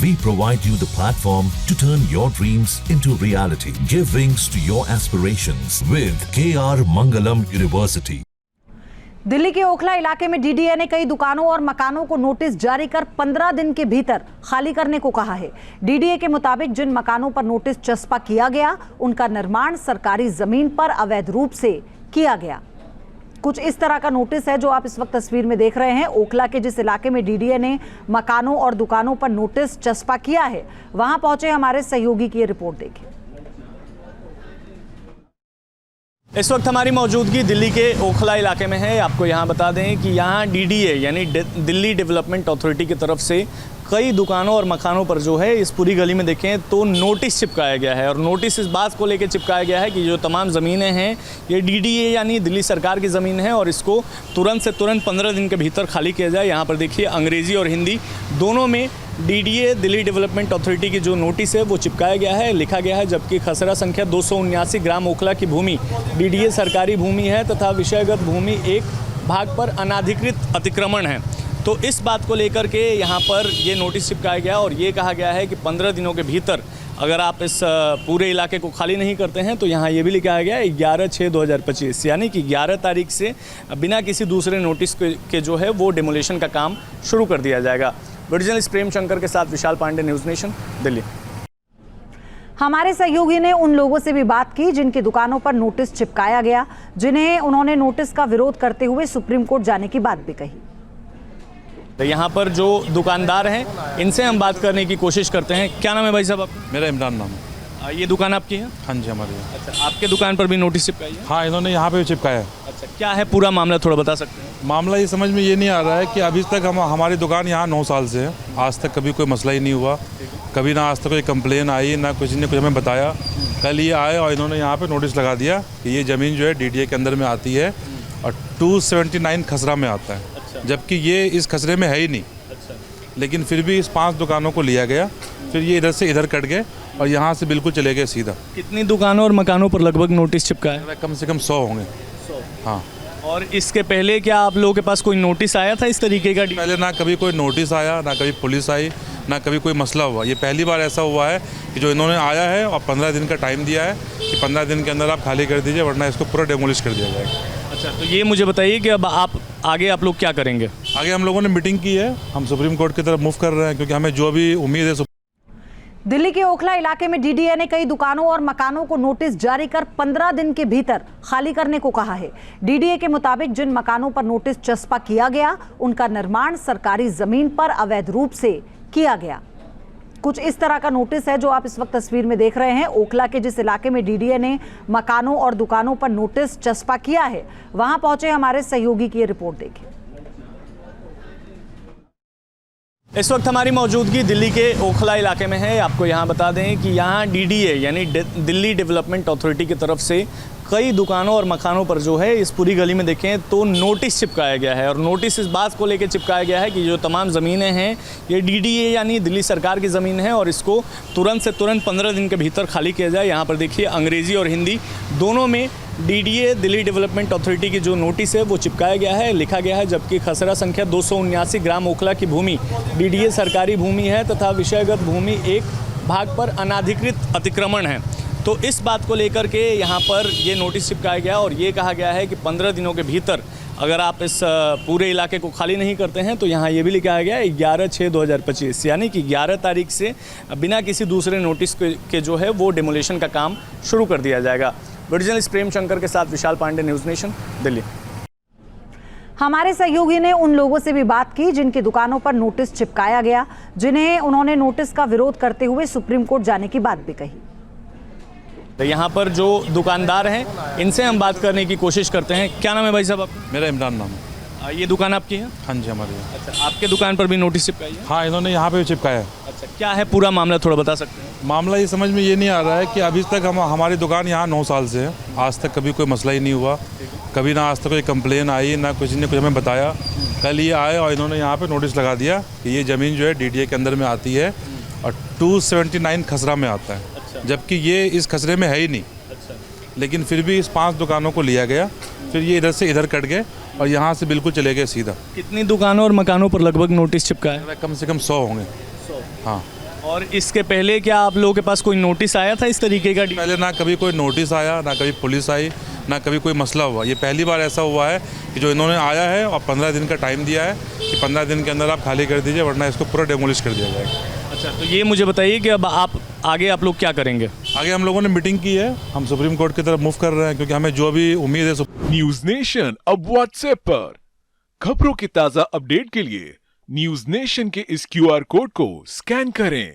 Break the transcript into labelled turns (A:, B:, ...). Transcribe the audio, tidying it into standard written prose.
A: We provide you the platform to turn your dreams into reality. Give wings to your aspirations with KR Mangalam University.
B: Delhi के ओखला इलाके में DDA ने कई दुकानों और मकानों को नोटिस जारी कर 15 दिन के भीतर खाली करने को कहा है। डीडीए के मुताबिक जिन मकानों पर नोटिस चस्पा किया गया उनका निर्माण सरकारी जमीन पर अवैध रूप से किया गया। कुछ इस तरह का नोटिस है जो आप इस वक्त तस्वीर में देख रहे हैं। ओखला के जिस इलाके में डीडीए ने मकानों और दुकानों पर नोटिस चस्पा किया है, वहां पहुंचे हमारे सहयोगी की ये रिपोर्ट देखिए।
C: इस वक्त हमारी मौजूदगी दिल्ली के ओखला इलाके में है। आपको यहाँ बता दें कि यहाँ डीडीए यानी दिल्ली डेवलपमेंट अथॉरिटी की तरफ से कई दुकानों और मकानों पर जो है इस पूरी गली में देखें तो नोटिस चिपकाया गया है। और नोटिस इस बात को लेकर चिपकाया गया है कि जो तमाम ज़मीनें हैं ये डीडीए यानी दिल्ली सरकार की ज़मीन है और इसको तुरंत से तुरंत 15 दिन के भीतर खाली किया जाए। यहाँ पर देखिए अंग्रेज़ी और हिंदी दोनों में डीडीए दिल्ली डेवलपमेंट अथॉरिटी की जो नोटिस है वो चिपकाया गया है, लिखा गया है। जबकि खसरा संख्या 279 ग्राम ओखला की भूमि डीडीए सरकारी भूमि है तथा विषयगत भूमि एक भाग पर अनाधिकृत अतिक्रमण है। तो इस बात को लेकर के यहाँ पर ये नोटिस चिपकाया गया और ये कहा गया है कि 15 दिनों के भीतर अगर आप इस पूरे इलाके को खाली नहीं करते हैं तो यहाँ ये भी लिखा गया है 11/6/2025 यानी कि 11 तारीख से बिना किसी दूसरे नोटिस के जो है वो डेमोलेशन का काम शुरू कर दिया जाएगा। जर्नलिस्ट प्रेम शंकर के साथ विशाल पांडे, न्यूज़ नेशन, दिल्ली।
B: हमारे सहयोगी ने उन लोगों से भी बात की जिनकी दुकानों पर नोटिस चिपकाया गया, जिन्हें उन्होंने नोटिस का विरोध करते हुए सुप्रीम कोर्ट जाने की बात भी कही।
C: यहाँ पर जो दुकानदार हैं इनसे हम बात करने की कोशिश करते हैं। क्या नाम है भाई साहब आपका?
D: मेरा इमरान नाम है।
C: ये दुकान आपकी है?
D: हाँ जी, हमारी है।
C: अच्छा, आपके दुकान पर भी नोटिस चिपकाई है?
D: हाँ, इन्होंने यहाँ पे भी चिपकाया है।
C: अच्छा, क्या है पूरा मामला, थोड़ा बता सकते हैं?
D: मामला ये समझ में ये नहीं आ रहा है कि अभी तक हमारी दुकान यहाँ 9 साल से है, आज तक कभी कोई मसला ही नहीं हुआ, कभी ना आज तक कोई कंप्लेन आई, ना किसी ने कुछ हमें बताया। कल ये आए और इन्होंने यहाँ पे नोटिस लगा दिया कि ये ज़मीन जो है डीडीए के अंदर में आती है और 279 खसरा में आता है, जबकि ये इस खसरे में है ही नहीं। लेकिन फिर भी इस 5 दुकानों को लिया गया, फिर ये इधर से इधर कट गए और यहाँ से बिल्कुल चले गए सीधा।
C: कितनी दुकानों और मकानों पर लगभग नोटिस चिपकाया है?
D: कम से कम 100 होंगे।
C: 100।
D: हाँ।
C: और इसके पहले क्या आप लोगों के पास कोई नोटिस आया था इस तरीके का?
D: पहले ना कभी कोई नोटिस आया, ना कभी पुलिस आई, ना कभी कोई मसला हुआ। ये पहली बार ऐसा हुआ है कि जो इन्होंने आया है और 15 दिन का टाइम दिया है कि 15 दिन के अंदर आप खाली कर दीजिए वरना इसको पूरा डेमोलिश कर दिया जाएगा।
C: अच्छा, तो ये मुझे बताइए कि अब आप लोग क्या करेंगे?
D: आगे हम लोगों ने मीटिंग की है, हम सुप्रीम कोर्ट की तरफ मूव कर रहे हैं क्योंकि हमें जो भी उम्मीद है।
B: दिल्ली के ओखला इलाके में डीडीए ने कई दुकानों और मकानों को नोटिस जारी कर 15 दिन के भीतर खाली करने को कहा है। डीडीए के मुताबिक जिन मकानों पर नोटिस चस्पा किया गया उनका निर्माण सरकारी जमीन पर अवैध रूप से किया गया। कुछ इस तरह का नोटिस है जो आप इस वक्त तस्वीर में देख रहे हैं। ओखला के जिस इलाके में डीडीए ने मकानों और दुकानों पर नोटिस चस्पा किया है, वहां पहुंचे हमारे सहयोगी की ये रिपोर्ट देखिए।
C: इस वक्त हमारी मौजूदगी दिल्ली के ओखला इलाके में है। आपको यहाँ बता दें कि यहाँ डीडीए यानी दिल्ली डेवलपमेंट अथॉरिटी की तरफ से कई दुकानों और मकानों पर जो है इस पूरी गली में देखें तो नोटिस चिपकाया गया है। और नोटिस इस बात को लेकर चिपकाया गया है कि जो तमाम ज़मीनें हैं ये डीडीए यानी दिल्ली सरकार की ज़मीन है और इसको तुरंत से तुरंत 15 दिन के भीतर खाली किया जाए। यहाँ पर देखिए अंग्रेज़ी और हिंदी दोनों में डीडीए दिल्ली डेवलपमेंट अथॉरिटी की जो नोटिस है वो चिपकाया गया है, लिखा गया है। जबकि खसरा संख्या 279 ग्राम ओखला की भूमि डीडीए सरकारी भूमि है तथा विषयगत भूमि एक भाग पर अनाधिकृत अतिक्रमण है। तो इस बात को लेकर के यहाँ पर ये नोटिस चिपकाया गया और ये कहा गया है कि 15 दिनों के भीतर अगर आप इस पूरे इलाके को खाली नहीं करते हैं तो यहाँ ये भी लिखा गया है 11/6/2025 यानी कि 11 तारीख से बिना किसी दूसरे नोटिस के जो है वो डेमोलेशन का काम शुरू कर दिया जाएगा। जर्नलिस्ट प्रेम शंकर के साथ विशाल पांडे, न्यूज़ नेशन, दिल्ली।
B: हमारे सहयोगी ने उन लोगों से भी बात की जिनकी दुकानों पर नोटिस चिपकाया गया, जिन्हें उन्होंने नोटिस का विरोध करते हुए सुप्रीम कोर्ट जाने की बात भी कही।
C: यहाँ पर जो दुकानदार हैं इनसे हम बात करने की कोशिश करते हैं। क्या नाम है भाई साहब आपका?
D: मेरा इमरान नाम है।
C: ये दुकान आपकी है?
D: हाँ जी, हमारी है।
C: अच्छा, आपके दुकान पर भी नोटिस चिपकाई है?
D: हाँ, इन्होंने यहाँ पे भी चिपकाया है।
C: अच्छा, क्या है पूरा मामला, थोड़ा बता सकते हैं?
D: मामला ये समझ में ये नहीं आ रहा है कि अभी तक हमारी दुकान यहाँ 9 साल से है, आज तक कभी कोई मसला ही नहीं हुआ, कभी ना आज तक कोई कंप्लेन आई, ना किसी ने कुछ हमें बताया। कल ये आए और इन्होंने यहाँ पे नोटिस लगा दिया कि ये ज़मीन जो है डीडीए के अंदर में आती है और 279 खसरा में आता है, जबकि ये इस खसरे में है ही नहीं। लेकिन फिर भी इस 5 दुकानों को लिया गया, फिर ये इधर से इधर कट गए और यहाँ से बिल्कुल चले गए सीधा।
C: कितनी दुकानों और मकानों पर लगभग नोटिस चिपकाया है?
D: कम से कम 100 होंगे।
C: 100।
D: हाँ।
C: और इसके पहले क्या आप लोगों के पास कोई नोटिस आया था इस तरीके का?
D: पहले ना कभी कोई नोटिस आया, ना कभी पुलिस आई, ना कभी कोई मसला हुआ। ये पहली बार ऐसा हुआ है कि जो इन्होंने आया है और 15 दिन का टाइम दिया है कि 15 दिन के अंदर आप खाली कर दीजिए, वरना इसको पूरा डेमोलिश कर दिया जाएगा।
C: अच्छा, तो ये मुझे बताइए कि अब आप लोग क्या करेंगे?
D: आगे हम लोगों ने मीटिंग की है, हम सुप्रीम कोर्ट की तरफ मूव कर रहे हैं, क्योंकि हमें जो भी उम्मीद है
E: न्यूज नेशन अब व्हाट्सएप पर खबरों की ताजा अपडेट के लिए न्यूज नेशन के इस QR कोड को स्कैन करें